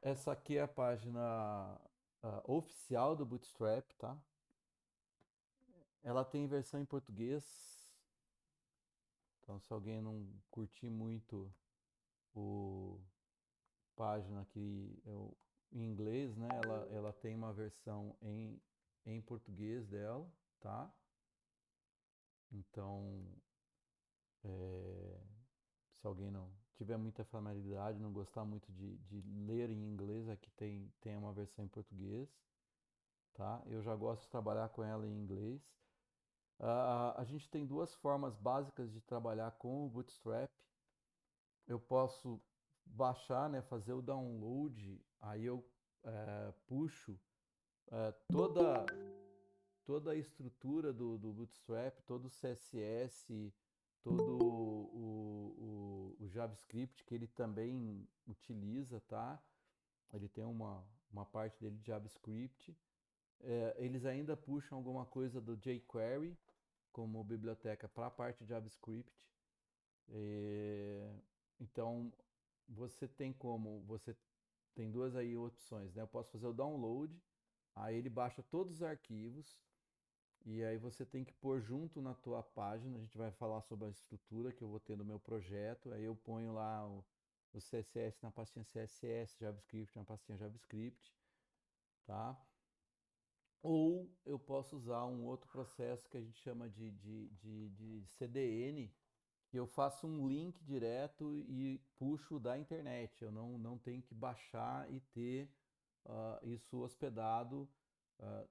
Essa aqui é a página oficial do Bootstrap, tá? Ela tem versão em português, então se alguém não curtir muito o página que eu, em inglês, né? Ela tem uma versão em português dela, tá? Então, é, se alguém não tiver muita familiaridade, não gostar muito de ler em inglês, aqui tem uma versão em português, tá? Eu já gosto de trabalhar com ela em inglês. A gente tem duas formas básicas de trabalhar com o Bootstrap. Eu posso baixar, né, fazer o download, aí eu puxo toda a estrutura do Bootstrap, todo o CSS, todo o JavaScript que ele também utiliza, tá? Ele tem uma parte dele de JavaScript. Eles ainda puxam alguma coisa do jQuery como biblioteca para a parte de JavaScript. É, então, você tem duas aí opções, né? Eu posso fazer o download, aí ele baixa todos os arquivos, e aí você tem que pôr junto na tua página. A gente vai falar sobre a estrutura que eu vou ter no meu projeto. Aí eu ponho lá o CSS na pastinha CSS, JavaScript na pastinha JavaScript, tá? Ou eu posso usar um outro processo que a gente chama de CDN, que eu faço um link direto e puxo da internet. Eu não tenho que baixar e ter isso hospedado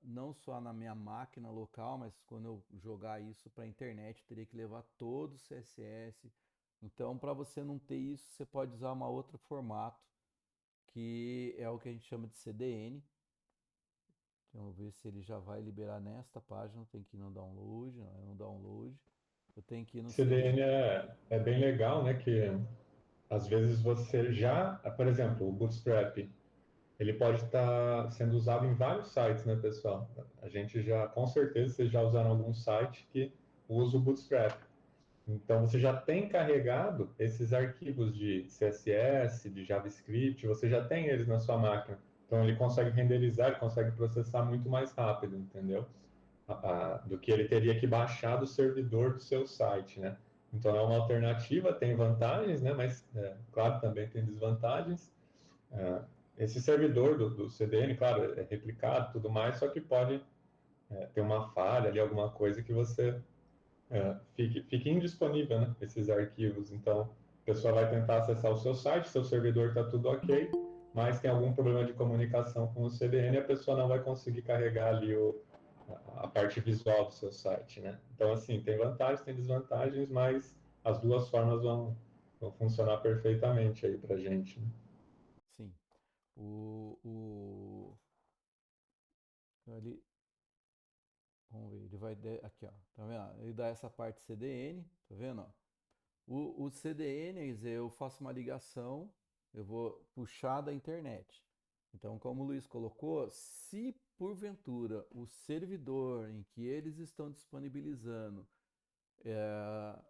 não só na minha máquina local, mas quando eu jogar isso para a internet, eu teria que levar todo o CSS. Então, para você não ter isso, você pode usar um outro formato, que é o que a gente chama de CDN. Então, vamos ver se ele já vai liberar nesta página. Tem que ir no download, não é no download. Eu tenho que ir no CDN CDN. é bem legal, né? Que às vezes você já, por exemplo, o Bootstrap, ele pode estar sendo usado em vários sites, né, pessoal? A gente já, com certeza, vocês já usaram algum site que usa o Bootstrap. Então, você já tem carregado esses arquivos de CSS, de JavaScript, você já tem eles na sua máquina. Então, ele consegue renderizar, ele consegue processar muito mais rápido, entendeu? Do que ele teria que baixar do servidor do seu site, né? Então, é uma alternativa, tem vantagens, né? Mas, claro, também tem desvantagens. É, esse servidor do CDN, claro, é replicado, tudo mais, só que pode ter uma falha ali, alguma coisa que você fique indisponível, né, esses arquivos. Então, a pessoa vai tentar acessar o seu site, seu servidor está tudo ok, mas tem algum problema de comunicação com o CDN e a pessoa não vai conseguir carregar ali a parte visual do seu site, né? Então, assim, tem vantagens, tem desvantagens, mas as duas formas vão funcionar perfeitamente aí para gente, né? Sim. O, ele, vamos ver, ele vai. Aqui, ó. Tá vendo? Ele dá essa parte CDN, tá vendo? Ó? O CDN, quer dizer, eu faço uma ligação, eu vou puxar da internet. Então, como o Luiz colocou, se porventura o servidor em que eles estão disponibilizando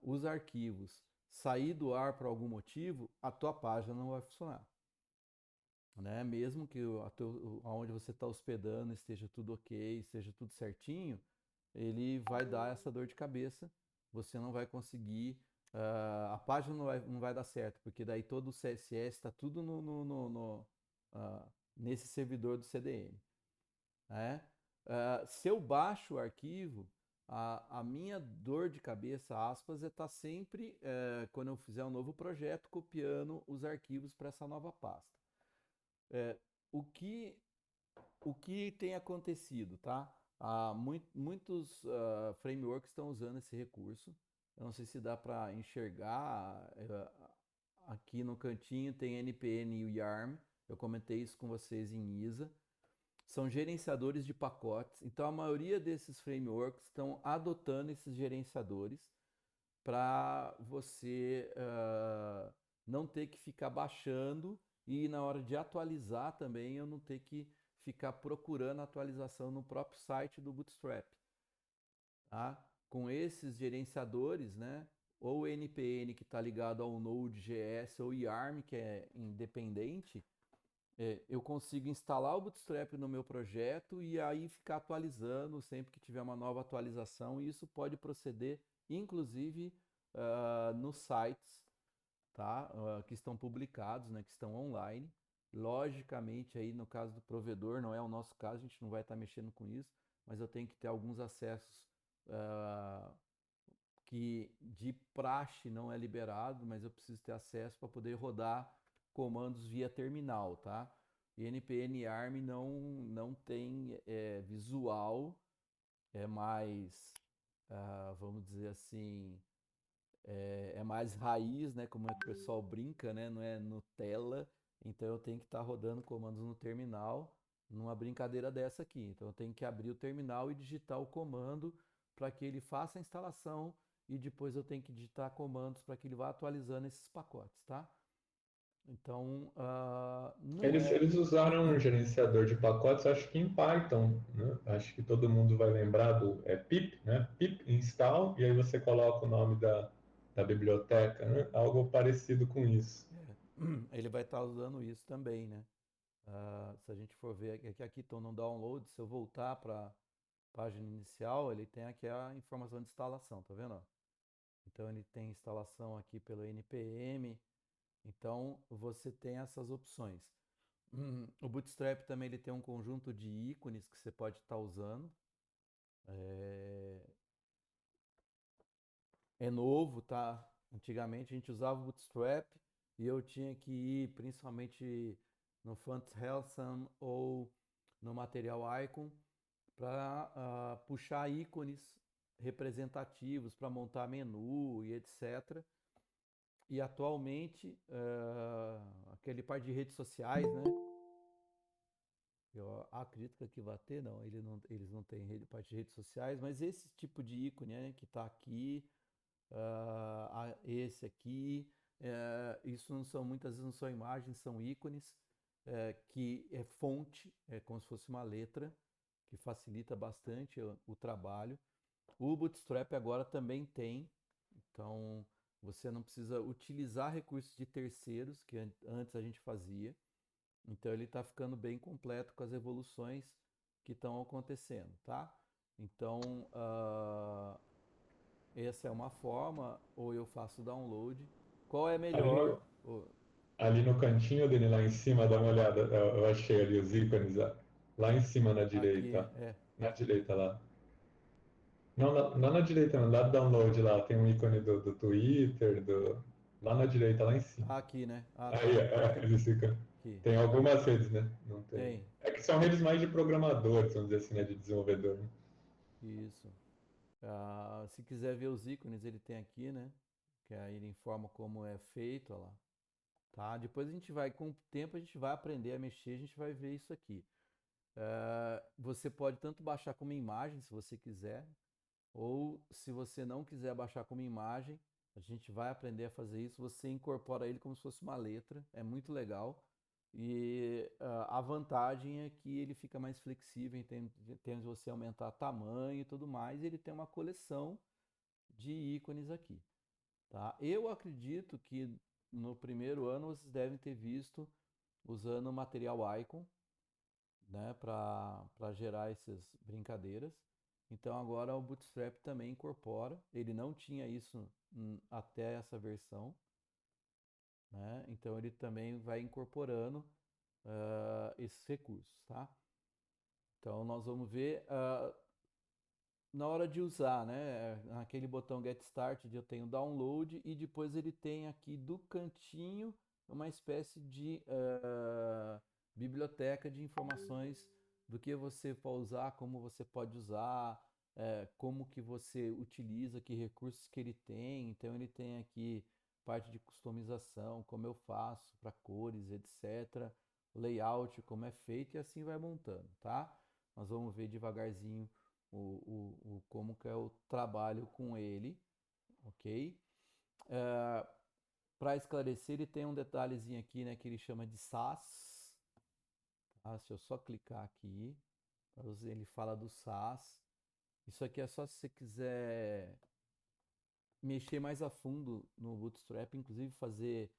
os arquivos sair do ar por algum motivo, a tua página não vai funcionar. Né? Mesmo que onde você está hospedando esteja tudo ok, esteja tudo certinho, ele vai dar essa dor de cabeça. Você não vai conseguir, a página não vai dar certo, porque daí todo o CSS está tudo nesse servidor do CDN. Né? Se eu baixo o arquivo, a minha dor de cabeça, aspas, é estar sempre, quando eu fizer um novo projeto, copiando os arquivos para essa nova pasta. É, o que o que tem acontecido, tá? Muitos frameworks estão usando esse recurso. Eu não sei se dá para enxergar. Aqui no cantinho tem NPN e o YARM. Eu comentei isso com vocês em ISA. São gerenciadores de pacotes. Então, a maioria desses frameworks estão adotando esses gerenciadores para você não ter que ficar baixando e na hora de atualizar também eu não ter que ficar procurando atualização no próprio site do Bootstrap. Tá? Com esses gerenciadores, né? Ou o NPN que está ligado ao Node.js ou YARM que é independente, eu consigo instalar o Bootstrap no meu projeto e aí ficar atualizando sempre que tiver uma nova atualização. E isso pode proceder, inclusive, nos sites, tá? Que estão publicados, né? Que estão online. Logicamente, aí no caso do provedor, não é o nosso caso, a gente não vai estar mexendo com isso, mas eu tenho que ter alguns acessos ah, que de praxe não é liberado, mas eu preciso ter acesso para poder rodar comandos via terminal, tá? E npm arm não tem visual, é mais, vamos dizer assim, é mais raiz, né? Como é que o pessoal brinca, né? Não é Nutella. Então eu tenho que estar rodando comandos no terminal numa brincadeira dessa aqui. Então eu tenho que abrir o terminal e digitar o comando para que ele faça a instalação e depois eu tenho que digitar comandos para que ele vá atualizando esses pacotes, tá? Então, não é. Eles usaram um gerenciador de pacotes, acho que em Python, né? Acho que todo mundo vai lembrar do pip, né? Pip install, e aí você coloca o nome da biblioteca, né? Algo parecido com isso. Ele vai estar usando isso também, né? Se a gente for ver aqui estão no download, se eu voltar para a página inicial, ele tem aqui a informação de instalação, tá vendo? Ó? Então ele tem instalação aqui pelo npm. Então você tem essas opções. O Bootstrap também ele tem um conjunto de ícones que você pode estar usando. É, é novo, tá? Antigamente a gente usava o Bootstrap e eu tinha que ir principalmente no Font Helson ou no Material Icon para puxar ícones representativos para montar menu e etc. E atualmente, aquele par de redes sociais, né? Eu acredito que aqui vai ter, não, eles não têm parte de redes sociais, mas esse tipo de ícone, né, que está aqui, esse aqui, isso não são, muitas vezes não são imagens, são ícones, que é fonte, é como se fosse uma letra, que facilita bastante o trabalho. O Bootstrap agora também tem, então você não precisa utilizar recursos de terceiros, que antes a gente fazia. Então ele está ficando bem completo com as evoluções que estão acontecendo, tá? Então, essa é uma forma, ou eu faço download. Qual é Ali melhor? no, ali no cantinho dele, lá em cima, dá uma olhada. Eu achei ali os ícones, lá em cima na Aqui direita. é. Na direita lá. Não, não na direita, não, lá do download lá. Tem um ícone do Twitter, lá na direita, lá em cima. Aqui, né? Ah, Aí, tá. eles ficam. Aqui. Tem algumas redes, né? Não tem. Tem. É que são redes mais de programadores, vamos dizer assim, né? De desenvolvedor, né? Isso. Se quiser ver os ícones, ele tem aqui, né? Que aí ele informa como é feito, olha lá. Tá? Depois a gente vai, com o tempo, a gente vai aprender a mexer, a gente vai ver isso aqui. Você pode tanto baixar como imagem, se você quiser, ou se você não quiser baixar como imagem, a gente vai aprender a fazer isso. Você incorpora ele como se fosse uma letra, é muito legal. E a vantagem é que ele fica mais flexível em termos de você aumentar tamanho e tudo mais. E ele tem uma coleção de ícones aqui. Tá? Eu acredito que no primeiro ano vocês devem ter visto usando o Material Icon, né, para gerar essas brincadeiras. Então agora o Bootstrap também incorpora. Ele não tinha isso até essa versão, né? Então ele também vai incorporando esses recursos, tá? Então nós vamos ver na hora de usar, né? Naquele botão Get Started eu tenho Download e depois ele tem aqui do cantinho uma espécie de biblioteca de informações do que você pode usar, como você pode usar, como que você utiliza, que recursos que ele tem. Então ele tem aqui parte de customização, como eu faço para cores, etc. Layout, como é feito e assim vai montando, tá? Nós vamos ver devagarzinho como que é o trabalho com ele, ok? Para esclarecer, ele tem um detalhezinho aqui, né, que ele chama de SAS. Tá? Se eu só clicar aqui, ele fala do SAS. Isso aqui é só se você quiser mexer mais a fundo no Bootstrap, inclusive fazer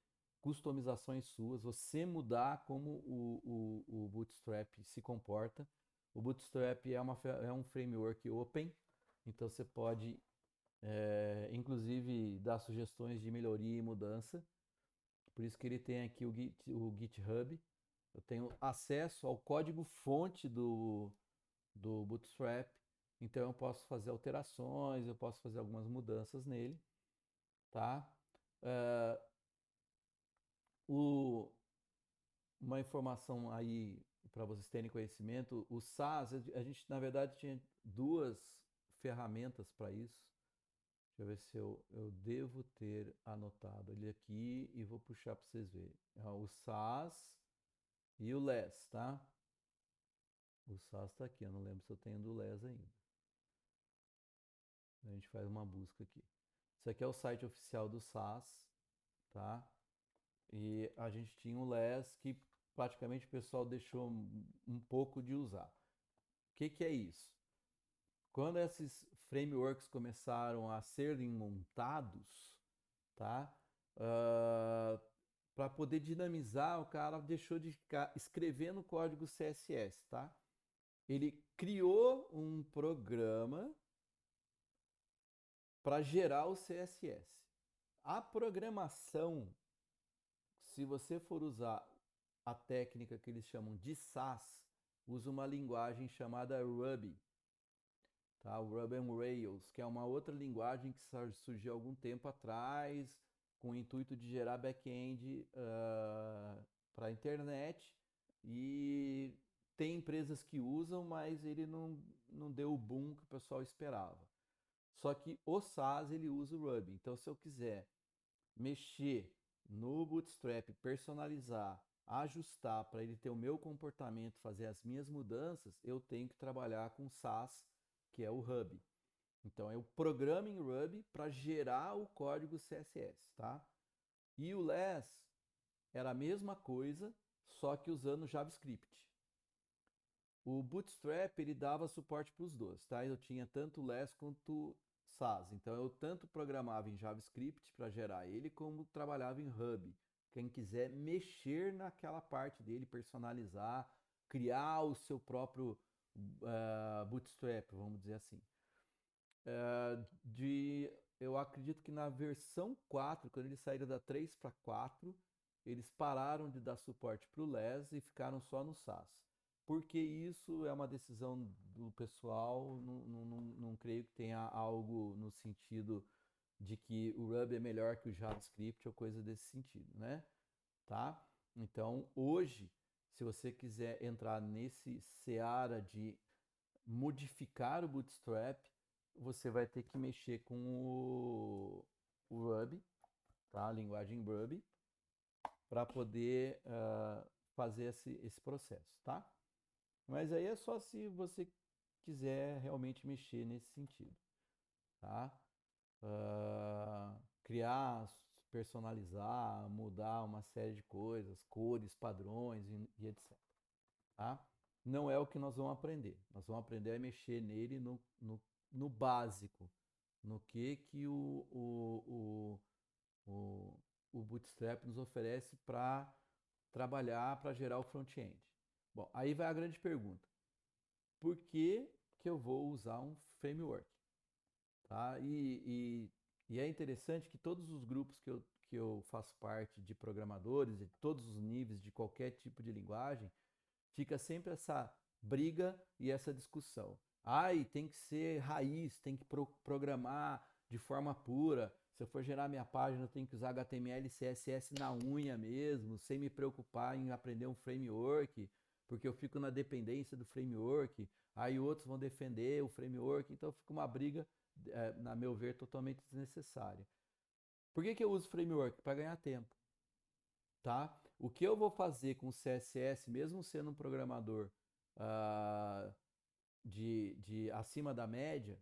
customizações suas, você mudar como o Bootstrap se comporta. O Bootstrap é um framework open, então você pode, inclusive, dar sugestões de melhoria e mudança. Por isso que ele tem aqui o GitHub. Eu tenho acesso ao código-fonte do Bootstrap, então eu posso fazer alterações, eu posso fazer algumas mudanças nele, tá? Uh, o, uma informação aí para vocês terem conhecimento, o SaaS, a gente na verdade tinha duas ferramentas para isso. Deixa eu ver se eu devo ter anotado ele aqui e vou puxar para vocês verem. O SaaS e o LESS, tá? O SaaS está aqui, eu não lembro se eu tenho do LESS ainda. A gente faz uma busca aqui. Isso aqui é o site oficial do SaaS, tá? E a gente tinha o LESS que praticamente o pessoal deixou um pouco de usar. O que é isso? Quando esses frameworks começaram a serem montados, tá? Para poder dinamizar, o cara deixou de ficar escrevendo código CSS, tá? Ele criou um programa para gerar o CSS. A programação, se você for usar a técnica que eles chamam de SAS, usa uma linguagem chamada Ruby, tá? O Ruby on Rails, que é uma outra linguagem que surgiu há algum tempo atrás, com o intuito de gerar back-end para a internet, e tem empresas que usam, mas ele não deu o boom que o pessoal esperava. Só que o SAS ele usa o Ruby, então se eu quiser mexer no Bootstrap, personalizar, ajustar para ele ter o meu comportamento, fazer as minhas mudanças, eu tenho que trabalhar com SAS, que é o Hub. Então eu programo em Ruby para gerar o código CSS, tá? E o LESS era a mesma coisa, só que usando JavaScript. O Bootstrap ele dava suporte para os dois, tá? Eu tinha tanto o LESS quanto SAS. Então eu tanto programava em JavaScript para gerar ele, como trabalhava em Hub. Quem quiser mexer naquela parte dele, personalizar, criar o seu próprio Bootstrap, vamos dizer assim. Eu acredito que na versão 4, quando eles saíram da 3 para 4, eles pararam de dar suporte para o LESS e ficaram só no SAS. Porque isso é uma decisão do pessoal, não creio que tenha algo no sentido de que o Ruby é melhor que o JavaScript ou coisa desse sentido, né? Tá? Então, hoje, se você quiser entrar nesse seara de modificar o Bootstrap, você vai ter que mexer com o Ruby, tá? A linguagem Ruby, para poder fazer esse processo, tá? Mas aí é só se você quiser realmente mexer nesse sentido, tá? Criar, personalizar, mudar uma série de coisas, cores, padrões e etc. Tá? Não é o que nós vamos aprender. Nós vamos aprender a mexer nele no básico, no que o Bootstrap nos oferece para trabalhar, para gerar o front-end. Bom, aí vai a grande pergunta. Por que eu vou usar um framework? Tá? E é interessante que todos os grupos que eu faço parte de programadores, de todos os níveis, de qualquer tipo de linguagem, fica sempre essa briga e essa discussão. Ai, tem que ser raiz, tem que programar de forma pura. Se eu for gerar minha página, eu tenho que usar HTML e CSS na unha mesmo, sem me preocupar em aprender um framework, porque eu fico na dependência do framework. Aí outros vão defender o framework, então fica uma briga, na meu ver, totalmente desnecessária. Por que eu uso framework? Para ganhar tempo, tá? O que eu vou fazer com o CSS, mesmo sendo um programador de acima da média,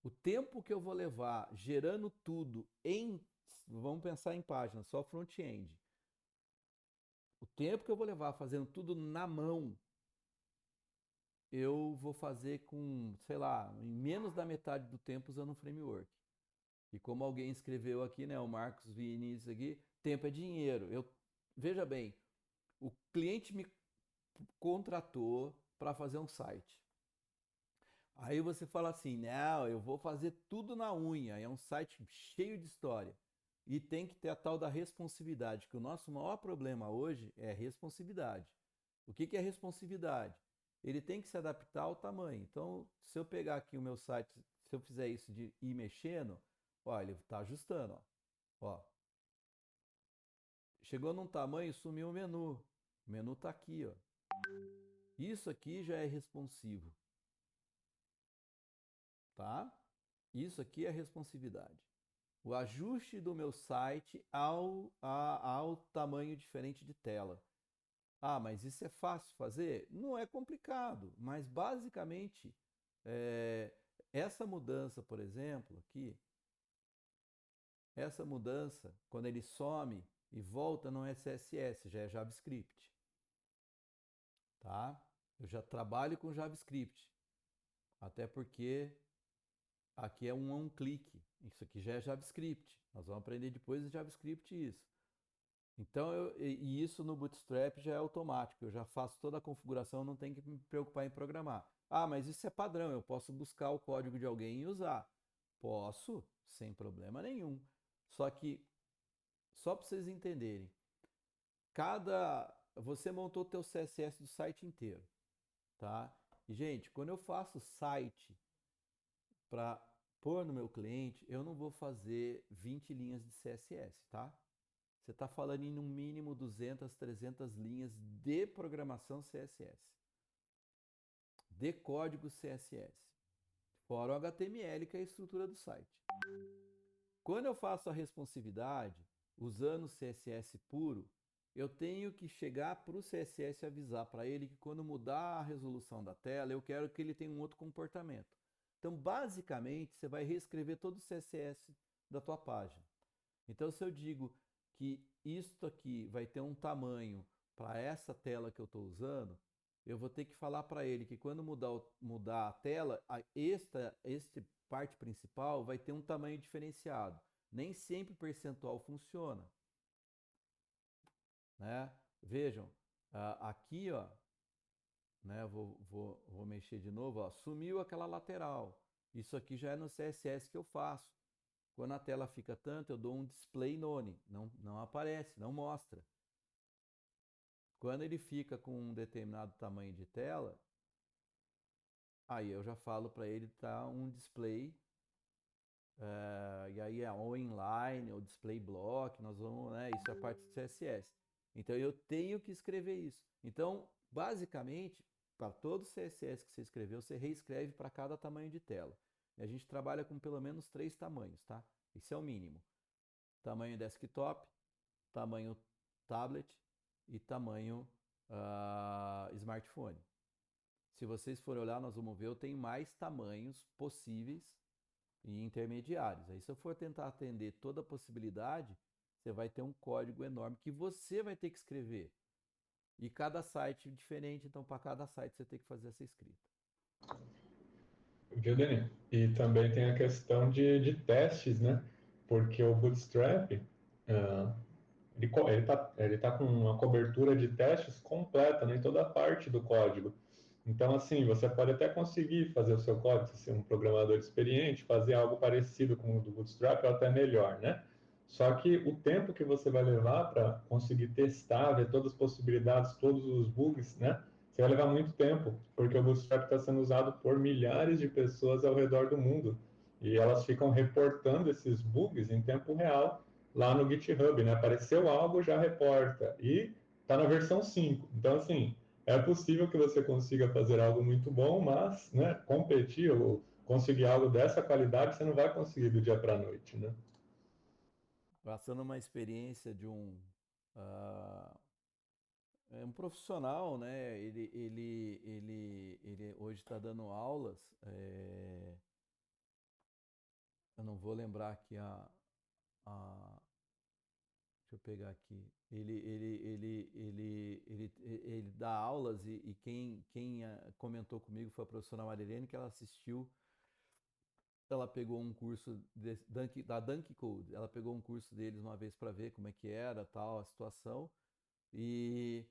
o tempo que eu vou levar gerando tudo vamos pensar em página, só front-end. O tempo que eu vou levar fazendo tudo na mão, eu vou fazer com, sei lá, em menos da metade do tempo usando um framework. E como alguém escreveu aqui, né, o Marcos Vinícius aqui, tempo é dinheiro. veja bem, o cliente me contratou para fazer um site. Aí você fala assim, não, eu vou fazer tudo na unha, é um site cheio de história. E tem que ter a tal da responsividade, que o nosso maior problema hoje é responsividade. O que é responsividade? Ele tem que se adaptar ao tamanho. Então, se eu pegar aqui o meu site, se eu fizer isso de ir mexendo, ó, ele está ajustando, ó. Chegou num tamanho, sumiu o menu. O menu está aqui, ó. Isso aqui já é responsivo, tá? Isso aqui é responsividade. O ajuste do meu site ao tamanho diferente de tela. Ah, mas isso é fácil fazer? Não é complicado, mas basicamente é, essa mudança, por exemplo, aqui, essa mudança, quando ele some e volta, não é CSS, já é JavaScript, tá? Eu já trabalho com JavaScript, até porque aqui é um clique. Isso aqui já é JavaScript. Nós vamos aprender depois de JavaScript isso. Então, e isso no Bootstrap já é automático. Eu já faço toda a configuração, não tenho que me preocupar em programar. Ah, mas isso é padrão. Eu posso buscar o código de alguém e usar. Posso, sem problema nenhum. Só que, só para vocês entenderem, você montou o teu CSS do site inteiro, tá? E, gente, quando eu faço site para pôr no meu cliente, eu não vou fazer 20 linhas de CSS, tá? Você está falando em no mínimo 200, 300 linhas de programação CSS, de código CSS, fora o HTML, que é a estrutura do site. Quando eu faço a responsividade, usando o CSS puro, eu tenho que chegar para o CSS e avisar para ele que quando mudar a resolução da tela, eu quero que ele tenha um outro comportamento. Então, basicamente, você vai reescrever todo o CSS da tua página. Então, se eu digo que isto aqui vai ter um tamanho para essa tela que eu estou usando, eu vou ter que falar para ele que quando mudar a tela, esta parte principal vai ter um tamanho diferenciado. Nem sempre percentual funciona, né? Vejam, aqui, ó, né? Vou mexer de novo, ó, sumiu aquela lateral. Isso aqui já é no CSS que eu faço. Quando a tela fica tanto, eu dou um display none, não aparece, não mostra. Quando ele fica com um determinado tamanho de tela, aí eu já falo para ele tá um display, e aí é ou inline, ou display block, nós vamos, né, isso é a parte do CSS. Então eu tenho que escrever isso. Então, basicamente, para todo CSS que você escreveu, você reescreve para cada tamanho de tela. E a gente trabalha com pelo menos 3 tamanhos, tá? Esse é o mínimo. Tamanho desktop, tamanho tablet e tamanho smartphone. Se vocês forem olhar, nós vamos ver, eu tenho mais tamanhos possíveis e intermediários. Aí, se eu for tentar atender toda a possibilidade, você vai ter um código enorme que você vai ter que escrever. E cada site é diferente, então para cada site você tem que fazer essa escrita. Viu, Denis? E também tem a questão de testes, né? Porque o Bootstrap, ah, ele tá com uma cobertura de testes completa, né, em toda a parte do código. Então, assim, você pode até conseguir fazer o seu código, se ser um programador experiente, fazer algo parecido com o do Bootstrap ou até melhor, né? Só que o tempo que você vai levar para conseguir testar, ver todas as possibilidades, todos os bugs, né? Você vai levar muito tempo, porque o Bootstrap está sendo usado por milhares de pessoas ao redor do mundo. E elas ficam reportando esses bugs em tempo real lá no GitHub, né? Apareceu algo, já reporta. E está na versão 5. Então, assim, é possível que você consiga fazer algo muito bom, mas, né, competir ou conseguir algo dessa qualidade, você não vai conseguir do dia para a noite, né? Passando uma experiência de uh, um profissional, né? Ele hoje está dando aulas. Eu não vou lembrar aqui a deixa eu pegar aqui. Ele dá aulas e quem comentou comigo foi a professora Marilene, que ela assistiu. Ela pegou um curso da Dunk Code. Ela pegou um curso deles uma vez para ver como é que era, tal, a situação. E,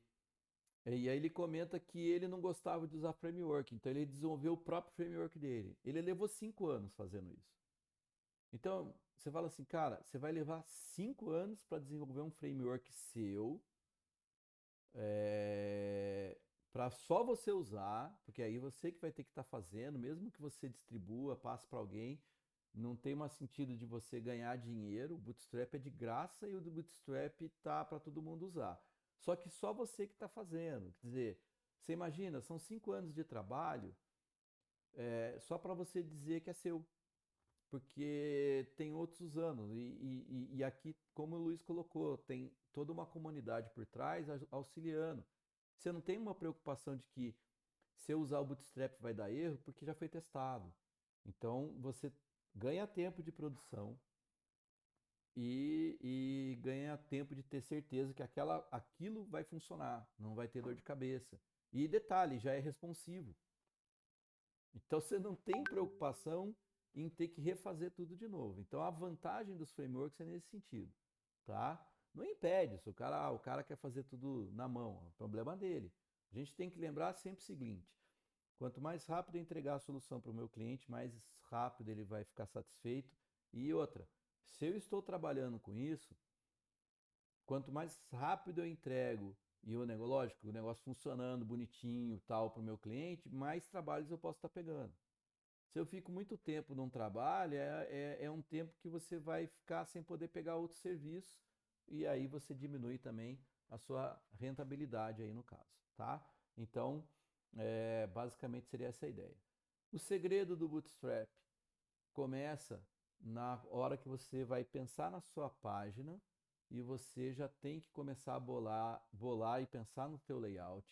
e aí ele comenta que ele não gostava de usar framework, então ele desenvolveu o próprio framework dele. Ele levou 5 anos fazendo isso. Então, você fala assim, cara, você vai levar 5 anos para desenvolver um framework seu, para só você usar, porque aí você que vai ter que estar fazendo, mesmo que você distribua, passe para alguém, não tem mais sentido de você ganhar dinheiro. O Bootstrap é de graça e o do Bootstrap tá para todo mundo usar. Só que só você que está fazendo. Quer dizer, você imagina, são 5 anos de trabalho só para você dizer que é seu, porque tem outros anos. E aqui, como o Luiz colocou, tem toda uma comunidade por trás auxiliando. Você não tem uma preocupação de que se eu usar o Bootstrap vai dar erro, porque já foi testado. Então você ganha tempo de produção e ganha tempo de ter certeza que aquilo vai funcionar, não vai ter dor de cabeça. E detalhe, já é responsivo. Então você não tem preocupação em ter que refazer tudo de novo. Então a vantagem dos frameworks é nesse sentido, tá? Não impede, se o cara quer fazer tudo na mão, é o problema dele. A gente tem que lembrar sempre o seguinte: quanto mais rápido eu entregar a solução para o meu cliente, mais rápido ele vai ficar satisfeito. E outra, se eu estou trabalhando com isso, quanto mais rápido eu entrego e lógico, o negócio funcionando bonitinho, tal, para o meu cliente, mais trabalhos eu posso estar pegando. Se eu fico muito tempo num trabalho, é um tempo que você vai ficar sem poder pegar outro serviço e aí você diminui também a sua rentabilidade aí no caso, tá? Então, basicamente seria essa a ideia. O segredo do Bootstrap começa na hora que você vai pensar na sua página e você já tem que começar a bolar e pensar no teu layout.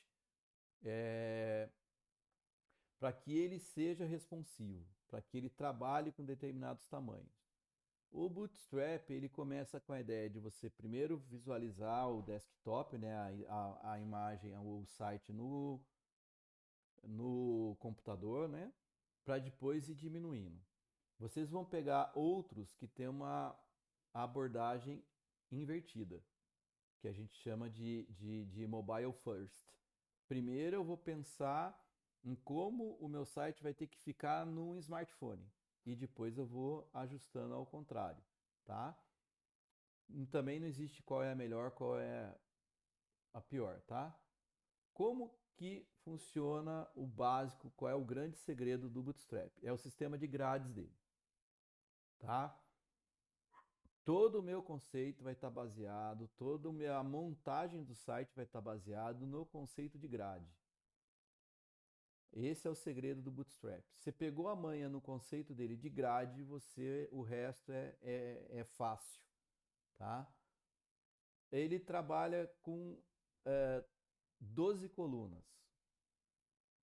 Para que ele seja responsivo, para que ele trabalhe com determinados tamanhos. O Bootstrap ele começa com a ideia de você primeiro visualizar o desktop, né, a imagem, o site no computador, né, para depois ir diminuindo. Vocês vão pegar outros que têm uma abordagem invertida, que a gente chama de mobile first. Primeiro eu vou pensar em como o meu site vai ter que ficar no smartphone e depois eu vou ajustando ao contrário, tá? Também não existe qual é a melhor, qual é a pior, tá? Como que funciona o básico, qual é o grande segredo do Bootstrap? É o sistema de grades dele, tá? Todo o meu conceito vai estar baseado, toda a montagem do site vai estar baseado no conceito de grade. Esse é o segredo do Bootstrap. Você pegou a manha no conceito dele de grade, o resto é fácil, tá? Ele trabalha com 12 colunas.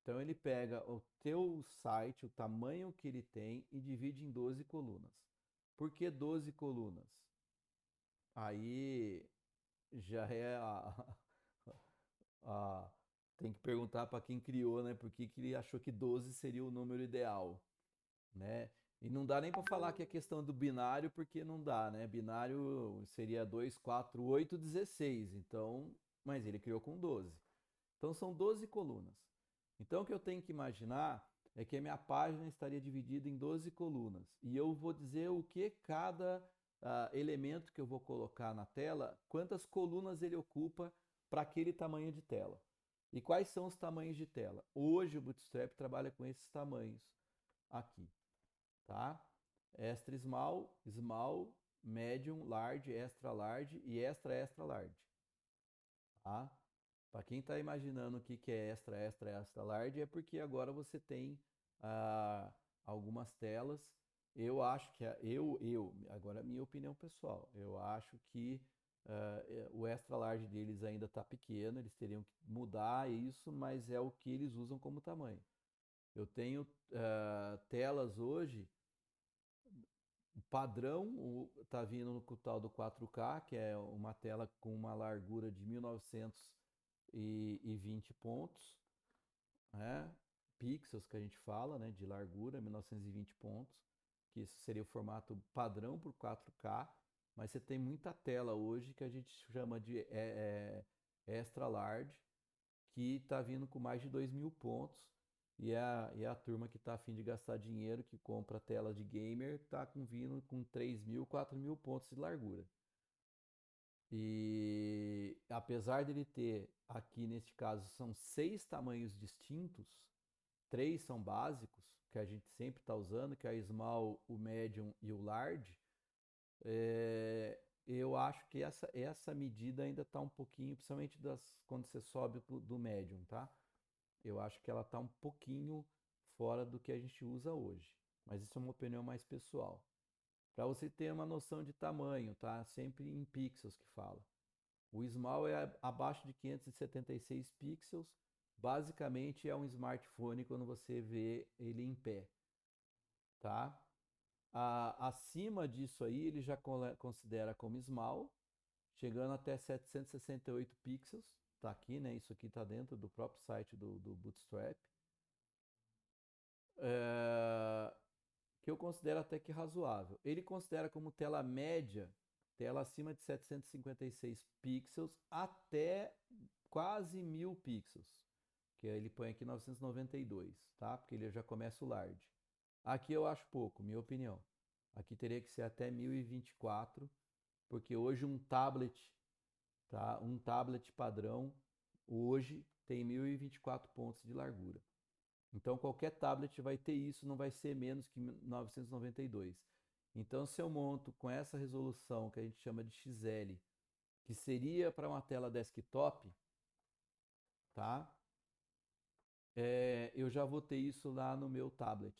Então ele pega o teu site, o tamanho que ele tem e divide em 12 colunas. Por que 12 colunas? Aí já é a- tem que perguntar para quem criou, né? Por que ele achou que 12 seria o número ideal, né? E não dá nem para falar que é questão do binário, porque não dá, né? Binário seria 2, 4, 8, 16. Então, mas ele criou com 12. Então são 12 colunas. Então o que eu tenho que imaginar é que a minha página estaria dividida em 12 colunas. E eu vou dizer o que cada elemento que eu vou colocar na tela, quantas colunas ele ocupa para aquele tamanho de tela. E quais são os tamanhos de tela? Hoje o Bootstrap trabalha com esses tamanhos aqui, tá? Extra small, small, medium, large, extra large e extra extra large, tá? Para quem está imaginando o que é extra, extra, extra large, é porque agora você tem ah, algumas telas. Eu acho que agora é a minha opinião pessoal, eu acho que o extra large deles ainda está pequeno, eles teriam que mudar isso, mas é o que eles usam como tamanho. Eu tenho telas hoje, o padrão está vindo no tal do 4K, que é uma tela com uma largura de 1920 pontos, né? Pixels que a gente fala, né? De largura, 1920 pontos, que isso seria o formato padrão por 4K, mas você tem muita tela hoje que a gente chama de extra large, que está vindo com mais de 2.000 pontos. E a turma que está a fim de gastar dinheiro, que compra tela de gamer, está vindo com 3.000, 4.000 pontos de largura. E apesar dele ter, aqui neste caso, são 6 tamanhos distintos, 3 são básicos, que a gente sempre está usando, que é a small, o medium e o large, eu acho que essa medida ainda está um pouquinho, principalmente quando você sobe do medium, tá? Eu acho que ela está um pouquinho fora do que a gente usa hoje. Mas isso é uma opinião mais pessoal. Para você ter uma noção de tamanho, tá? Sempre em pixels que fala. O small é abaixo de 576 pixels. Basicamente é um smartphone quando você vê ele em pé, tá? Acima disso aí ele já considera como small, chegando até 768 pixels. Tá aqui, né? Isso aqui tá dentro do próprio site do Bootstrap. Que eu considero até que razoável. Ele considera como tela média, tela acima de 756 pixels até quase 1.000 pixels, que ele põe aqui 992, tá? Porque ele já começa o large. Aqui eu acho pouco, minha opinião. Aqui teria que ser até 1024, porque hoje um tablet, tá? Um tablet padrão hoje tem 1024 pontos de largura. Então qualquer tablet vai ter isso, não vai ser menos que 992. Então se eu monto com essa resolução que a gente chama de XL, que seria para uma tela desktop, tá? Eu já vou ter isso lá no meu tablet,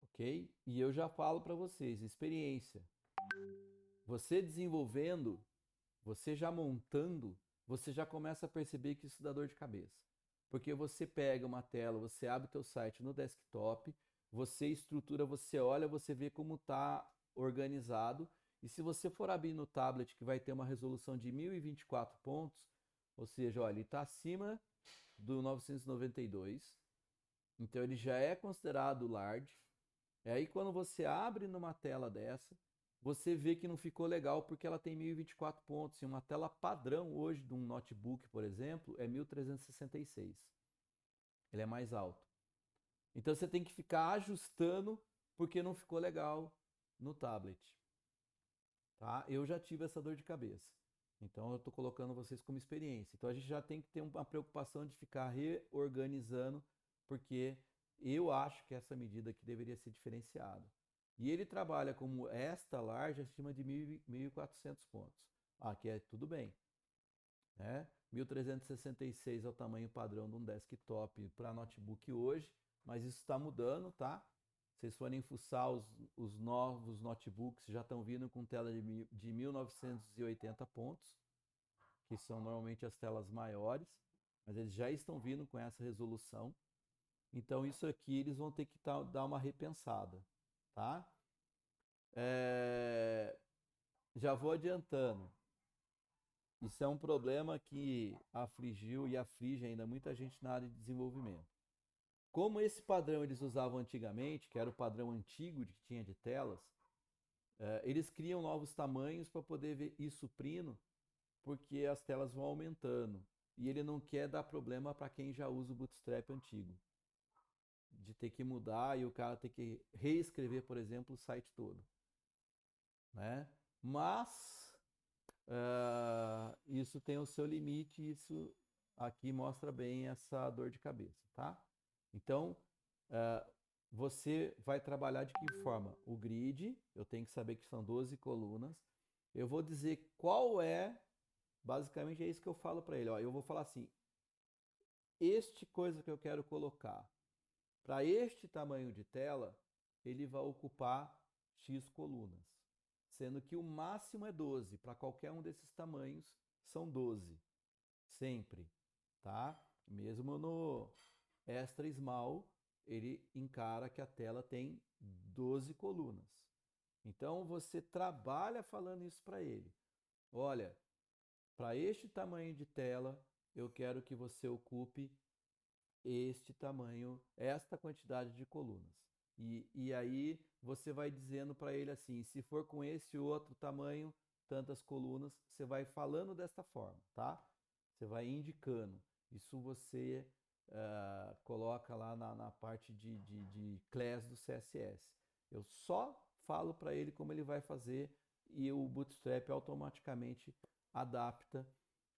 ok? E eu já falo para vocês, experiência. Você desenvolvendo, você já montando, você já começa a perceber que isso dá dor de cabeça. Porque você pega uma tela, você abre o teu site no desktop, você estrutura, você olha, você vê como está organizado. E se você for abrir no tablet, que vai ter uma resolução de 1024 pontos, ou seja, olha, ele está acima do 992, então ele já é considerado large. E aí quando você abre numa tela dessa, você vê que não ficou legal porque ela tem 1024 pontos. E uma tela padrão hoje de um notebook, por exemplo, é 1366. Ele é mais alto. Então você tem que ficar ajustando porque não ficou legal no tablet. Tá? Eu já tive essa dor de cabeça. Então eu estou colocando vocês como experiência. Então a gente já tem que ter uma preocupação de ficar reorganizando, porque eu acho que essa medida aqui deveria ser diferenciada. E ele trabalha como esta large acima de 1.400 pontos. Aqui é tudo bem, né? 1366 é o tamanho padrão de um desktop para notebook hoje, mas isso está mudando, tá? Se vocês forem fuçar os novos notebooks, já estão vindo com tela de 1980 pontos, que são normalmente as telas maiores, mas eles já estão vindo com essa resolução. Então isso aqui eles vão ter que dar uma repensada, tá? Já vou adiantando. Isso é um problema que afligiu e aflige ainda muita gente na área de desenvolvimento. Como esse padrão eles usavam antigamente, que era o padrão antigo que tinha de telas, eles criam novos tamanhos para poder ir suprindo, porque as telas vão aumentando. E ele não quer dar problema para quem já usa o Bootstrap antigo, de ter que mudar e o cara ter que reescrever, por exemplo, o site todo, né? Mas isso tem o seu limite, isso aqui mostra bem essa dor de cabeça, tá? Então, você vai trabalhar de que forma? O grid, eu tenho que saber que são 12 colunas. Eu vou dizer qual é, basicamente é isso que eu falo para ele. Ó, eu vou falar assim, este coisa que eu quero colocar, para este tamanho de tela, ele vai ocupar X colunas. Sendo que o máximo é 12. Para qualquer um desses tamanhos, são 12. Sempre. Tá? Mesmo no extra small, ele encara que a tela tem 12 colunas. Então você trabalha falando isso para ele. Olha, para este tamanho de tela, eu quero que você ocupe este tamanho, esta quantidade de colunas. E aí você vai dizendo para ele assim, se for com esse outro tamanho, tantas colunas, você vai falando desta forma, tá? Você vai indicando. Isso você coloca lá na parte de class do CSS. Eu só falo para ele como ele vai fazer e o Bootstrap automaticamente adapta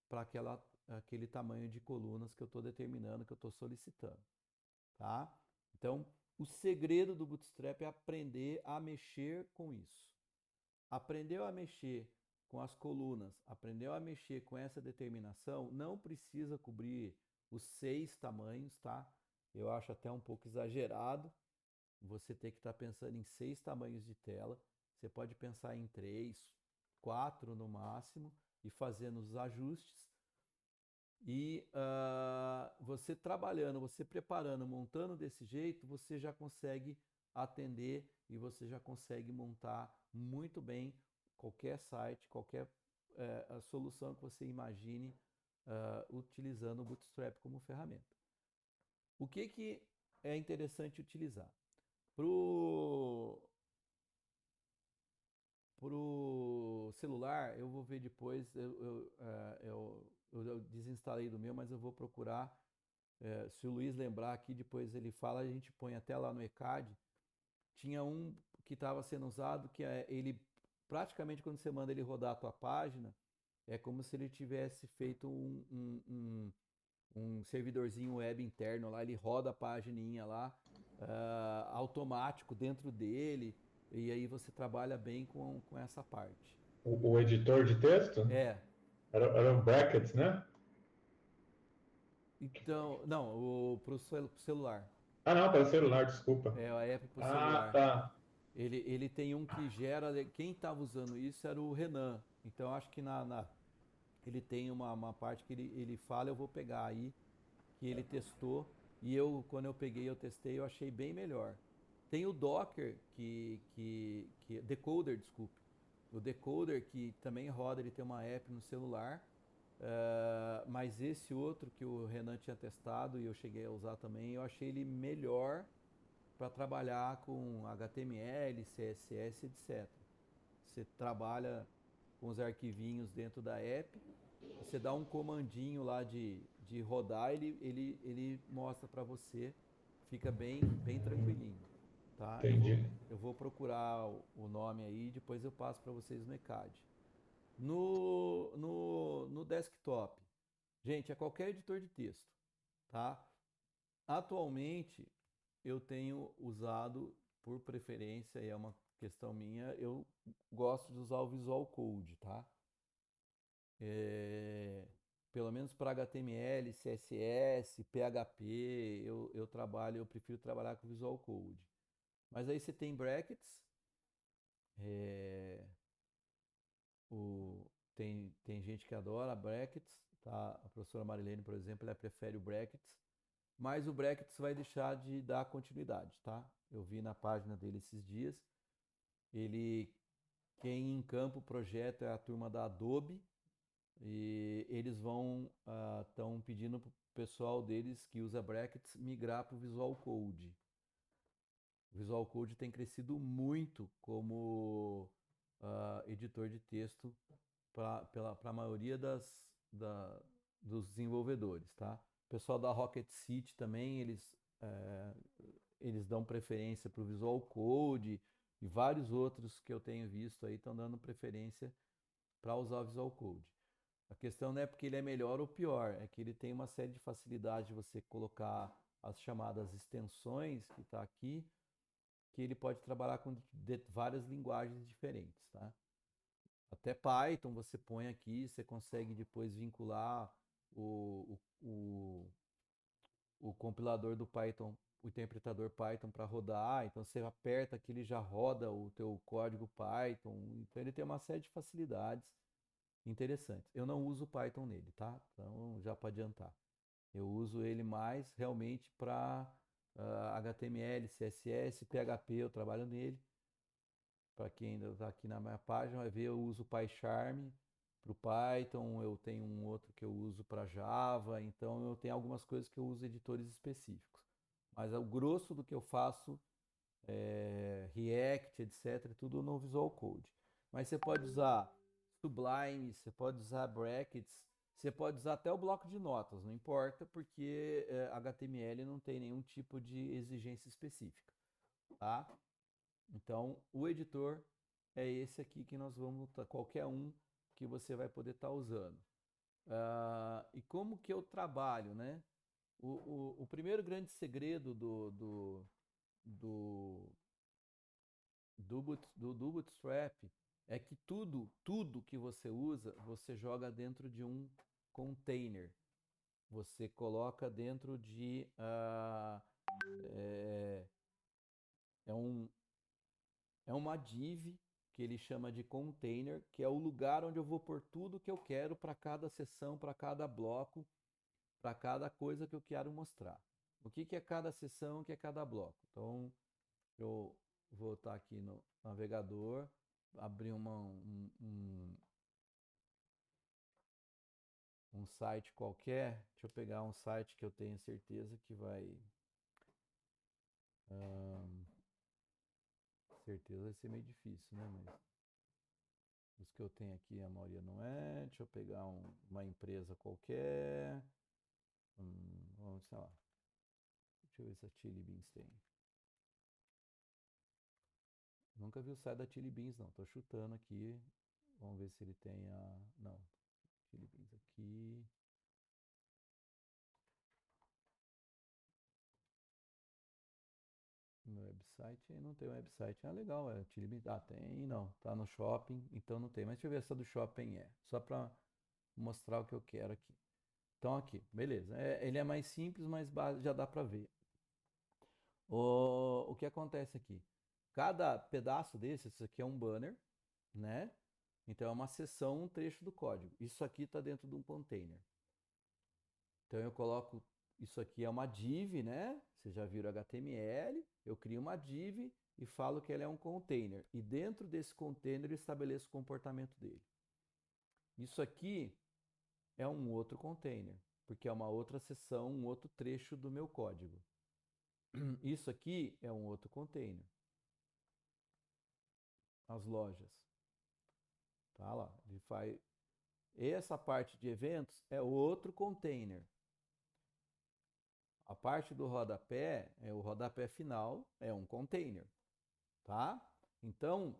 para aquele tamanho de colunas que eu estou determinando, que eu estou solicitando, tá? Então, o segredo do Bootstrap é aprender a mexer com isso. Aprendeu a mexer com as colunas, aprendeu a mexer com essa determinação, não precisa cobrir os 6 tamanhos, tá? Eu acho até um pouco exagerado você ter que estar pensando em 6 tamanhos de tela. Você pode pensar em 3, 4 no máximo e fazendo os ajustes. E você trabalhando, você preparando, montando desse jeito, você já consegue atender e você já consegue montar muito bem qualquer site, qualquer a solução que você imagine utilizando o Bootstrap como ferramenta. O que é interessante utilizar? Pro celular, eu vou ver depois, eu desinstalei do meu, mas eu vou procurar. Se o Luiz lembrar aqui, depois ele fala, a gente põe até lá no ECAD. Tinha um que estava sendo usado, que ele, praticamente quando você manda ele rodar a tua página, é como se ele tivesse feito um servidorzinho web interno lá, ele roda a pagininha lá, automático dentro dele, e aí você trabalha bem com essa parte. O editor de texto? É. Eram brackets, né? Então, não, pro celular. Ah, não, para o celular, desculpa. É a app pro Ah, celular. tá. Ele tem um que gera. Quem estava usando isso era o Renan. Então acho que ele tem uma parte que ele fala, eu vou pegar aí, que ele testou. E quando eu peguei, eu testei, eu achei bem melhor. Tem o Docker, Decoder, desculpe. O Decoder que também roda, ele tem uma app no celular. Mas esse outro que o Renan tinha testado e eu cheguei a usar também, eu achei ele melhor para trabalhar com HTML, CSS, etc. Você trabalha com os arquivinhos dentro da app, você dá um comandinho lá de rodar, ele mostra para você, fica bem tranquilinho. Tá? Entendi. Eu vou procurar o nome aí e depois eu passo para vocês no ECAD. No desktop, gente, é qualquer editor de texto, tá? Atualmente, eu tenho usado, por preferência, e é uma questão minha, eu gosto de usar o Visual Code, tá? Pelo menos para HTML, CSS, PHP, eu prefiro trabalhar com Visual Code. Mas aí você tem brackets, é, tem gente que adora brackets, tá? A professora Marilene, por exemplo, ela prefere o brackets, mas o brackets vai deixar de dar continuidade, tá? Eu vi na página dele esses dias. Quem encampa o projeto é a turma da Adobe e eles estão pedindo para o pessoal deles que usa brackets migrar para o Visual Code. O Visual Code tem crescido muito como editor de texto para a maioria dos desenvolvedores, tá? O pessoal da Rocket City também, eles dão preferência para o Visual Code e vários outros que eu tenho visto aí estão dando preferência para usar o Visual Code. A questão não é porque ele é melhor ou pior, é que ele tem uma série de facilidades de você colocar as chamadas extensões que está aqui, que ele pode trabalhar com várias linguagens diferentes, tá? Até Python você põe aqui, você consegue depois vincular o compilador do Python, o interpretador Python para rodar. Então você aperta aqui, ele já roda o teu código Python. Então ele tem uma série de facilidades interessantes. Eu não uso Python nele, tá? Então já para adiantar. Eu uso ele mais realmente para HTML, CSS, PHP, eu trabalho nele. Para quem ainda está aqui na minha página, vai ver, eu uso o PyCharm para o Python, eu tenho um outro que eu uso para Java, então eu tenho algumas coisas que eu uso editores específicos. Mas o grosso do que eu faço, React, etc., é tudo no Visual Code. Mas você pode usar Sublime, você pode usar brackets, você pode usar até o bloco de notas, não importa, porque HTML não tem nenhum tipo de exigência específica, tá? Então, o editor é esse aqui que nós vamos, qualquer um que você vai poder estar usando. E como que eu trabalho, né? O primeiro grande segredo do, do Bootstrap é que tudo que você usa, você joga dentro de um container. Você coloca dentro de... é, um, é uma div que ele chama de container, que é o lugar onde eu vou pôr tudo que eu quero para cada seção, para cada bloco, para cada coisa que eu quero mostrar. O que é cada seção, o que é cada bloco. Então, eu vou estar aqui no navegador, abrir um site qualquer. Deixa eu pegar um site que eu tenho certeza que vai... certeza vai ser meio difícil, né? Mas os que eu tenho aqui, a maioria não é. Deixa eu pegar uma empresa qualquer. Vamos, sei lá. Deixa eu ver se a Chili Beans tem. Nunca vi o site da Chili Beans, não. Tô chutando aqui. Vamos ver se ele tem a... Não. Chili Beans aqui. No website, não tem website. Legal, é Chili Beans. Tem, não. Tá no shopping, então não tem. Mas deixa eu ver se a do shopping é. Só para mostrar o que eu quero aqui. Então aqui, beleza. Ele é mais simples, mas já dá para ver. O que acontece aqui? Cada pedaço desse, isso aqui é um banner, né? Então é uma seção, um trecho do código. Isso aqui está dentro de um container. Então eu coloco, isso aqui é uma div, né? Vocês já viram HTML. Eu crio uma div e falo que ela é um container. E dentro desse container eu estabeleço o comportamento dele. Isso aqui é um outro container, porque é uma outra seção, um outro trecho do meu código. Isso aqui é um outro container. As lojas. Tá lá. Ele faz... Essa parte de eventos é outro container. A parte do rodapé, o rodapé final, é um container. Tá? Então,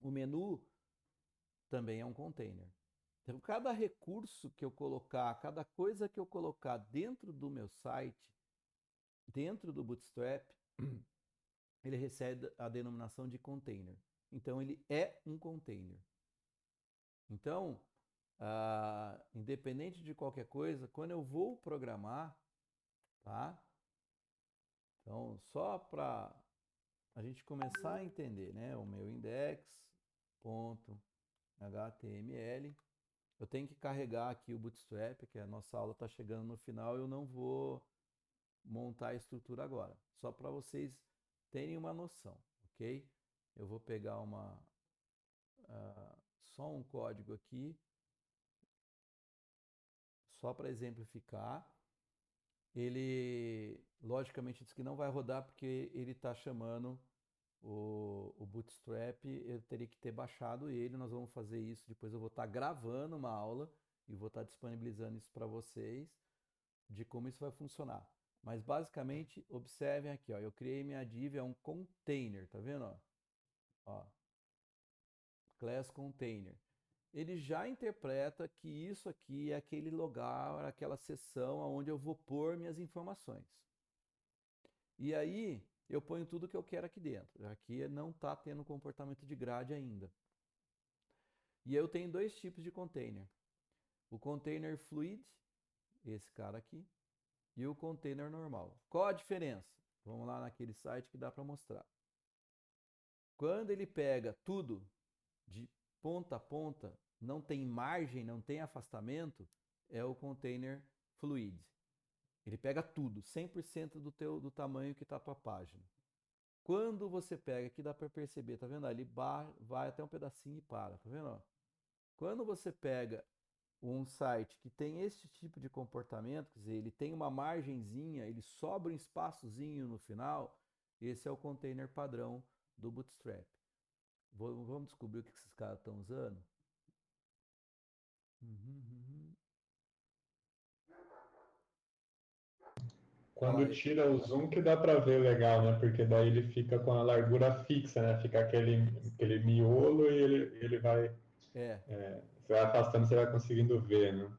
o menu também é um container. Então, cada recurso que eu colocar, cada coisa que eu colocar dentro do meu site, dentro do Bootstrap, ele recebe a denominação de container. Então, ele é um container. Então, independente de qualquer coisa, quando eu vou programar, tá? Então, só para a gente começar a entender, né? O meu index.html, eu tenho que carregar aqui o Bootstrap, que a nossa aula está chegando no final, eu não vou montar a estrutura agora, só para vocês terem uma noção, ok? Eu vou pegar só um código aqui, só para exemplificar. Ele, logicamente, diz que não vai rodar porque ele está chamando o Bootstrap. Eu teria que ter baixado ele. Nós vamos fazer isso. Depois eu vou estar gravando uma aula e vou estar disponibilizando isso para vocês de como isso vai funcionar. Mas basicamente, observem aqui, ó, eu criei minha div, é um container, tá vendo? Ó, class container. Ele já interpreta que isso aqui é aquele lugar, aquela seção onde eu vou pôr minhas informações. E aí eu ponho tudo que eu quero aqui dentro. Aqui não está tendo comportamento de grade ainda. E eu tenho dois tipos de container. O container fluid, esse cara aqui, e o container normal. Qual a diferença? Vamos lá naquele site que dá para mostrar. Quando ele pega tudo de ponta a ponta, não tem margem, não tem afastamento, é o container fluid. Ele pega tudo, 100% do tamanho que está a tua página. Quando você pega, aqui dá para perceber, tá vendo? Ele vai até um pedacinho e para, tá vendo? Quando você pega um site que tem esse tipo de comportamento, quer dizer, ele tem uma margenzinha, ele sobra um espaçozinho no final, esse é o container padrão do Bootstrap. Vamos descobrir o que esses caras estão usando? Uhum. Olha Quando lá, tira o zoom que dá para ver legal, né? Porque daí ele fica com a largura fixa, né? Fica aquele miolo e ele vai, é, você vai afastando, você vai conseguindo ver, né?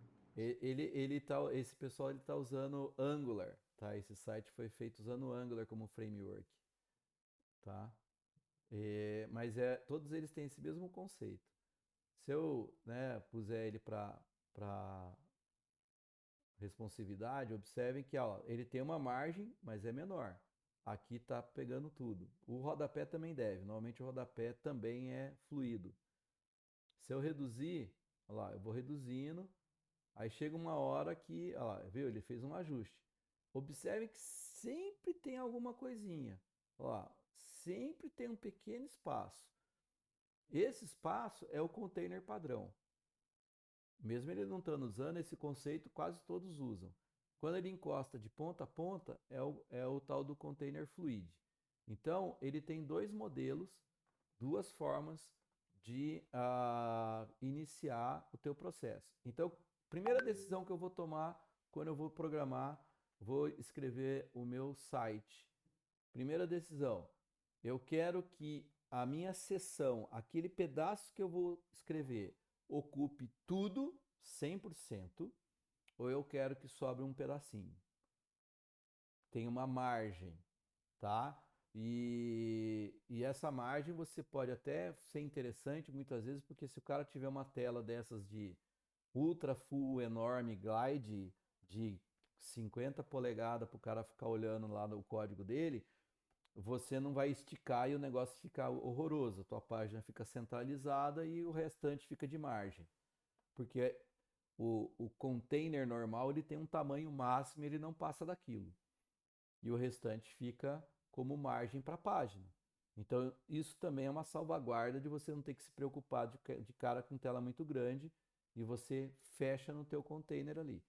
esse pessoal ele tá usando Angular, tá? Esse site foi feito usando Angular como framework, tá? Mas todos eles têm esse mesmo conceito. Se eu, né, puser ele para responsividade, observem que ó, ele tem uma margem, mas é menor. Aqui está pegando tudo. O rodapé também deve. Normalmente o rodapé também é fluido. Se eu reduzir, olha lá, eu vou reduzindo, aí chega uma hora que, olha lá, viu? Ele fez um ajuste. Observe que sempre tem alguma coisinha. Olha lá, sempre tem um pequeno espaço. Esse espaço é o container padrão. Mesmo ele não estando usando, esse conceito quase todos usam. Quando ele encosta de ponta a ponta, é o tal do container fluid. Então, ele tem dois modelos, duas formas de iniciar o teu processo. Então, primeira decisão que eu vou tomar quando eu vou programar, vou escrever o meu site. Primeira decisão, eu quero que a minha seção, aquele pedaço que eu vou escrever, ocupe tudo, 100%, ou eu quero que sobre um pedacinho. Tem uma margem, tá? E essa margem você pode até ser interessante muitas vezes, porque se o cara tiver uma tela dessas de ultra full enorme glide de 50 polegadas para o cara ficar olhando lá no código dele, você não vai esticar e o negócio fica horroroso. A tua página fica centralizada e o restante fica de margem. Porque o container normal ele tem um tamanho máximo e ele não passa daquilo. E o restante fica como margem para a página. Então, isso também é uma salvaguarda de você não ter que se preocupar de cara com tela muito grande e você fecha no teu container ali,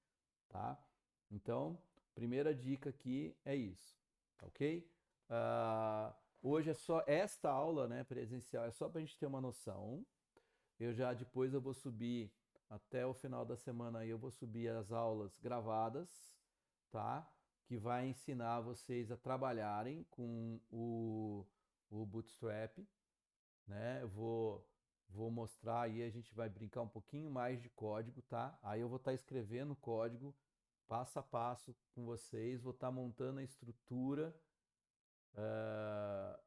tá? Então, primeira dica aqui é isso, tá ok? Hoje é só esta aula, né, presencial, é só para a gente ter uma noção. Depois eu vou subir até o final da semana aí eu vou subir as aulas gravadas, tá? Que vai ensinar vocês a trabalharem com o Bootstrap, né? Vou mostrar aí, a gente vai brincar um pouquinho mais de código, tá? Aí eu vou estar escrevendo código passo a passo com vocês, vou estar montando a estrutura, ah,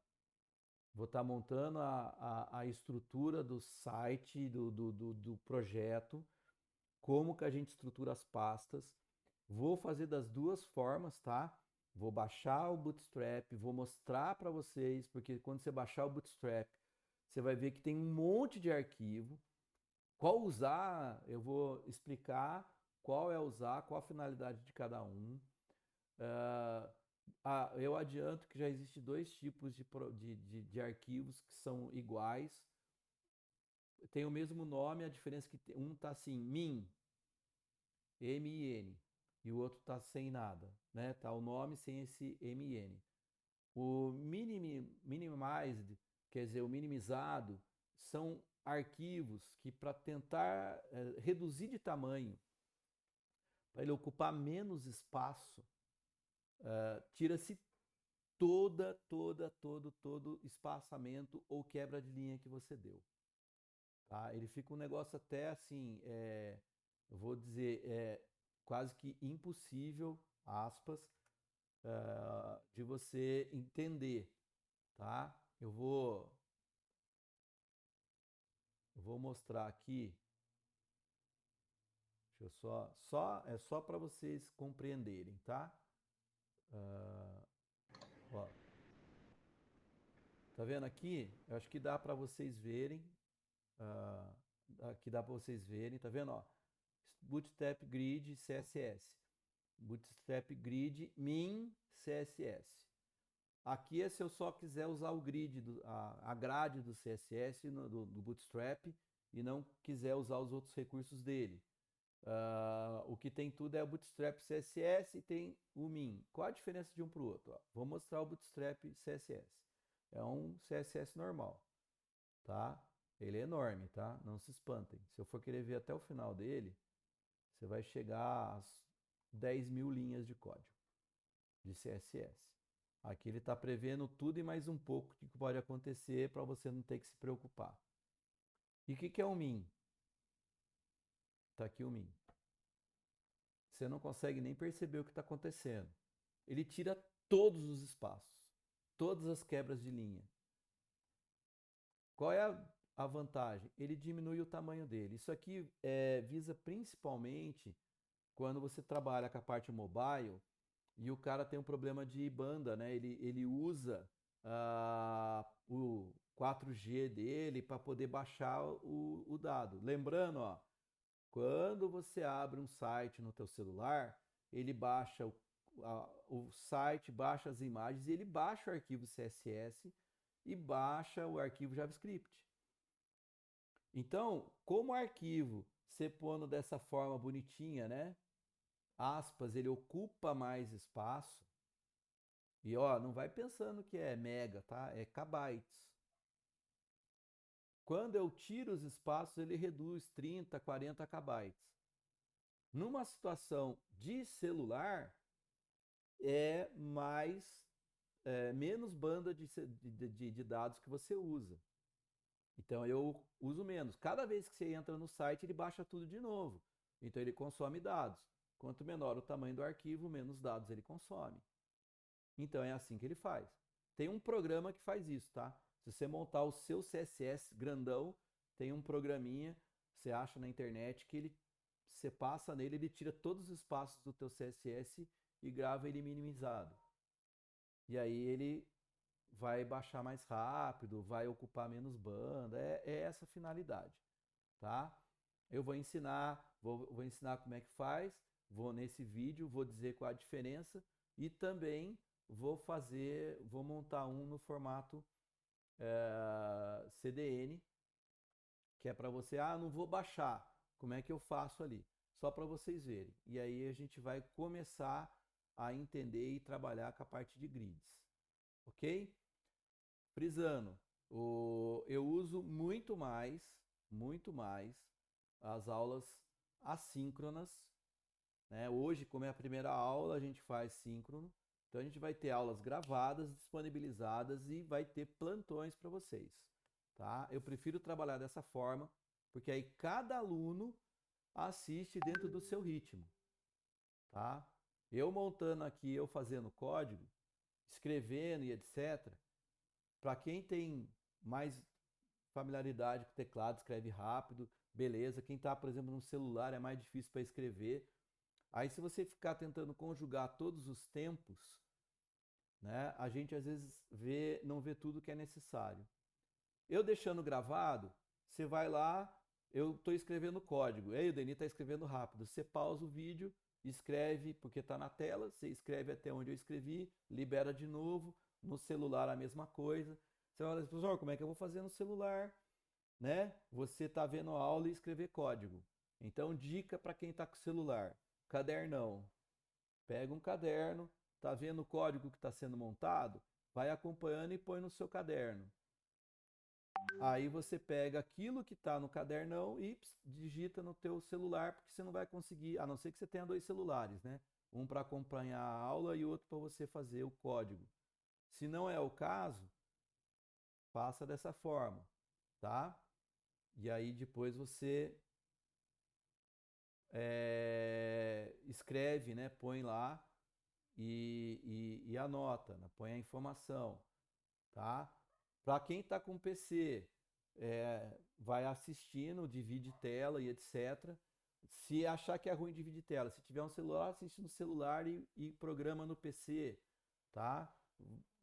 vou estar montando a estrutura do site, do projeto, como que a gente estrutura as pastas. Vou fazer das duas formas, tá? Vou baixar o Bootstrap, vou mostrar para vocês, porque quando você baixar o Bootstrap, você vai ver que tem um monte de arquivo. Qual usar, eu vou explicar qual é usar, qual a finalidade de cada um. Eu adianto que já existem dois tipos de arquivos que são iguais, tem o mesmo nome, a diferença é que um está assim, min, M-I-N, e o outro está sem nada, né? Tá o nome sem esse M-I-N. O minimized, quer dizer, o minimizado, são arquivos que para tentar reduzir de tamanho, para ele ocupar menos espaço, tira-se todo espaçamento ou quebra de linha que você deu. Tá? Ele fica um negócio até assim, eu vou dizer, quase que impossível, aspas, de você entender, tá? Eu vou mostrar aqui, deixa eu é só para vocês compreenderem, tá? Ah, ó, tá vendo aqui? Eu acho que dá para vocês verem, ah, aqui dá para vocês verem, tá vendo? Ó, Bootstrap Grid CSS, Bootstrap Grid min CSS. Aqui é se eu só quiser usar o grid, a grade do CSS, do Bootstrap, e não quiser usar os outros recursos dele. O que tem tudo é o Bootstrap CSS e tem o min. Qual a diferença de um para o outro? Ó, vou mostrar o Bootstrap CSS. É um CSS normal, tá? Ele é enorme, tá? Não se espantem. Se eu for querer ver até o final dele, você vai chegar às 10.000 linhas de código de CSS. Aqui ele está prevendo tudo e mais um pouco que pode acontecer para você não ter que se preocupar. E o que é o min? Está aqui o min. Você não consegue nem perceber o que está acontecendo. Ele tira todos os espaços, todas as quebras de linha. Qual é a vantagem? Ele diminui o tamanho dele. Isso aqui visa principalmente quando você trabalha com a parte mobile e o cara tem um problema de banda, né? Ele usa o 4G dele para poder baixar o dado. Lembrando, ó, quando você abre um site no teu celular, ele baixa o site, baixa as imagens e ele baixa o arquivo CSS e baixa o arquivo JavaScript. Então, como o arquivo, você pondo dessa forma bonitinha, né? Aspas, ele ocupa mais espaço. E ó, não vai pensando que é mega, tá? É kbytes. Quando eu tiro os espaços, ele reduz 30, 40 kbytes. Numa situação de celular, é menos banda de dados que você usa. Então eu uso menos. Cada vez que você entra no site, ele baixa tudo de novo. Então ele consome dados. Quanto menor o tamanho do arquivo, menos dados ele consome. Então é assim que ele faz. Tem um programa que faz isso, tá? Se você montar o seu CSS grandão, tem um programinha, você acha na internet que você passa nele, ele tira todos os espaços do teu CSS e grava ele minimizado. E aí ele vai baixar mais rápido, vai ocupar menos banda, é essa a finalidade, tá? Eu vou ensinar, vou ensinar como é que faz, vou nesse vídeo, vou dizer qual a diferença e também vou montar um no formato CDN, que é para você, não vou baixar, como é que eu faço ali? Só para vocês verem. E aí a gente vai começar a entender e trabalhar com a parte de grids, ok? Frisando, eu uso muito mais as aulas assíncronas, né? Hoje, como é a primeira aula, a gente faz síncrono. Então a gente vai ter aulas gravadas, disponibilizadas e vai ter plantões para vocês, tá? Eu prefiro trabalhar dessa forma, porque aí cada aluno assiste dentro do seu ritmo, tá? Eu montando aqui, eu fazendo código, escrevendo e etc. Para quem tem mais familiaridade com o teclado, escreve rápido, beleza. Quem está, por exemplo, no celular é mais difícil para escrever. Aí, se você ficar tentando conjugar todos os tempos, né, a gente às vezes não vê tudo que é necessário. Eu deixando gravado, você vai lá, eu estou escrevendo código. Aí o Denis está escrevendo rápido. Você pausa o vídeo, escreve, porque está na tela, você escreve até onde eu escrevi, libera de novo. No celular a mesma coisa. Você vai falar, professor, como é que eu vou fazer no celular? Né? Você está vendo a aula e escrever código. Então, dica para quem está com celular: cadernão. Pega um caderno, está vendo o código que está sendo montado? Vai acompanhando e põe no seu caderno. Aí você pega aquilo que está no cadernão e digita no teu celular, porque você não vai conseguir, a não ser que você tenha dois celulares, né? Um para acompanhar a aula e outro para você fazer o código. Se não é o caso, faça dessa forma, tá? E aí depois você escreve, né? Põe lá e anota, né? Põe a informação, tá? Para quem está com PC, vai assistindo, divide tela e etc. Se achar que é ruim, divide tela. Se tiver um celular, assiste no celular e programa no PC, tá?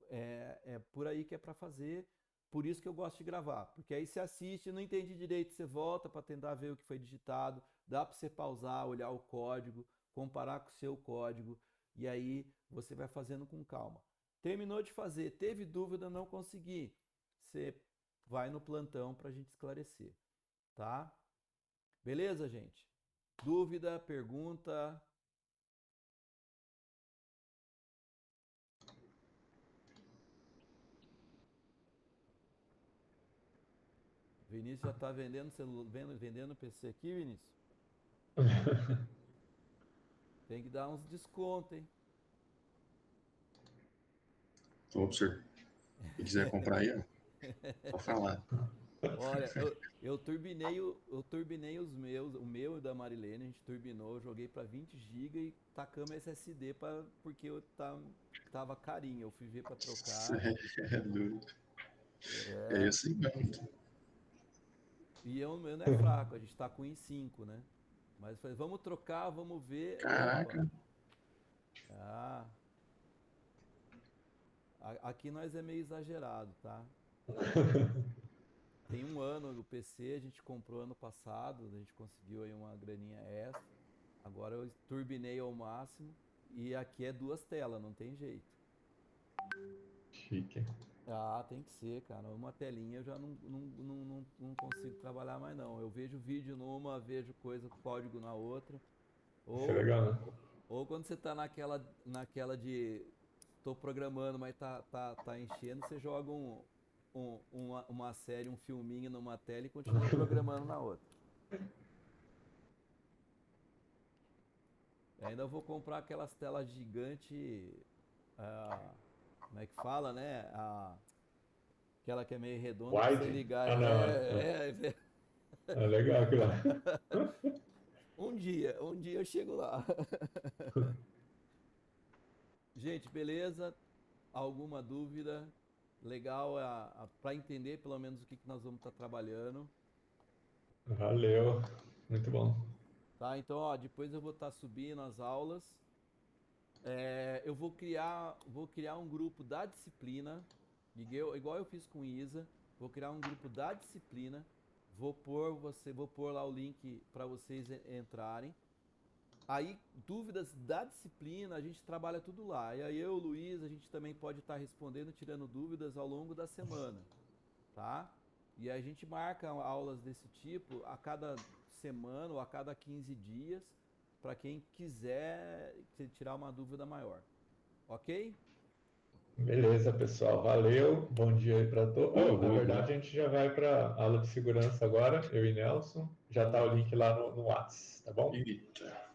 É por aí que é para fazer. Por isso que eu gosto de gravar, porque aí você assiste, não entende direito, você volta para tentar ver o que foi digitado, dá para você pausar, olhar o código, comparar com o seu código, e aí você vai fazendo com calma. Terminou de fazer, teve dúvida, não consegui, você vai no plantão para a gente esclarecer, tá? Beleza, gente? Dúvida, pergunta? Vinícius já tá vendendo PC aqui, Vinícius? Tem que dar uns descontos, hein? Tô, professor. Se quiser comprar aí, ó, pode falar. Olha, eu turbinei o meu e o da Marilene, a gente turbinou, eu joguei pra 20 GB e tacamos SSD porque tava carinho, eu fui ver pra trocar. É doido. É É, assim mesmo. e o meu não é fraco, a gente tá com i5, né? Mas eu falei, vamos trocar, vamos ver. Opa, Caraca. ah, aqui nós é meio exagerado, tá? Tem um ano o PC, a gente comprou ano passado, a gente conseguiu aí uma graninha extra. Agora eu turbinei ao máximo e aqui é 2 telas, não tem jeito. Chique. Ah, tem que ser, cara. Uma telinha eu já não consigo trabalhar mais não. Eu vejo vídeo numa, vejo coisa, código na outra. Isso é Ou, legal, né? ou quando você tá naquela de tô programando, mas tá enchendo, você joga uma série, um filminho numa tela e continua programando na outra. E ainda vou comprar aquelas telas gigantes, como é que fala, né? Aquela que é meio redonda pra você Wide? ligar. Ah, não. É legal aquilo lá. Um dia eu chego lá. Gente, beleza? Alguma dúvida? Legal para entender pelo menos o que nós vamos estar trabalhando. Valeu. Muito bom. Tá? Então, ó, depois eu vou estar subindo as aulas. Eu vou criar um grupo da disciplina, igual eu fiz com Isa. Vou criar um grupo da disciplina. Vou pôr lá o link para vocês entrarem. Aí, dúvidas da disciplina, a gente trabalha tudo lá. E aí eu, Luiz, a gente também pode estar respondendo, tirando dúvidas ao longo da semana, tá? E a gente marca aulas desse tipo a cada semana ou a cada 15 dias, para quem quiser tirar uma dúvida maior. Ok? Beleza, pessoal. Valeu. Bom dia aí para todos. Boa, Na boa, verdade, boa. a gente já vai para a aula de segurança agora, eu e Nelson. Já tá o Isso. link lá no Whats, tá bom? Eita.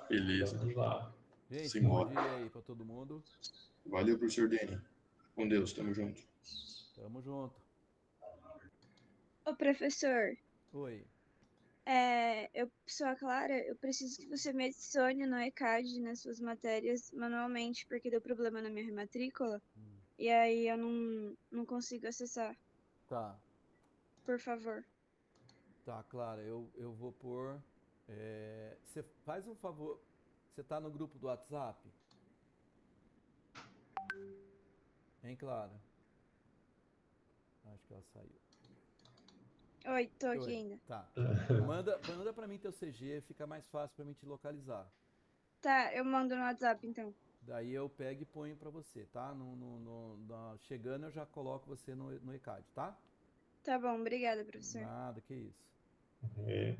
Beleza. Vamos lá. Gente, bom Simbora. dia aí para todo mundo. Valeu, professor Deni. Com Deus, tamo junto. Tamo junto. Ô, professor, Oi. eu sou a Clara, eu preciso que você me adicione no ECAD nas suas matérias manualmente, porque deu problema na minha rematrícula, Hum, e aí eu não consigo acessar, Tá. por favor. Tá, Clara, eu vou pôr. Você faz um favor. Você tá no grupo do WhatsApp? Hein, Clara? Acho que ela saiu. Oi, tô aqui Oi. ainda. Tá. Manda pra mim teu CG, fica mais fácil pra mim te localizar. Tá, eu mando no WhatsApp então. Daí eu pego e ponho pra você, tá? Chegando eu já coloco você no ECAD, tá? Tá bom, obrigada, professor. Nada, que isso. É.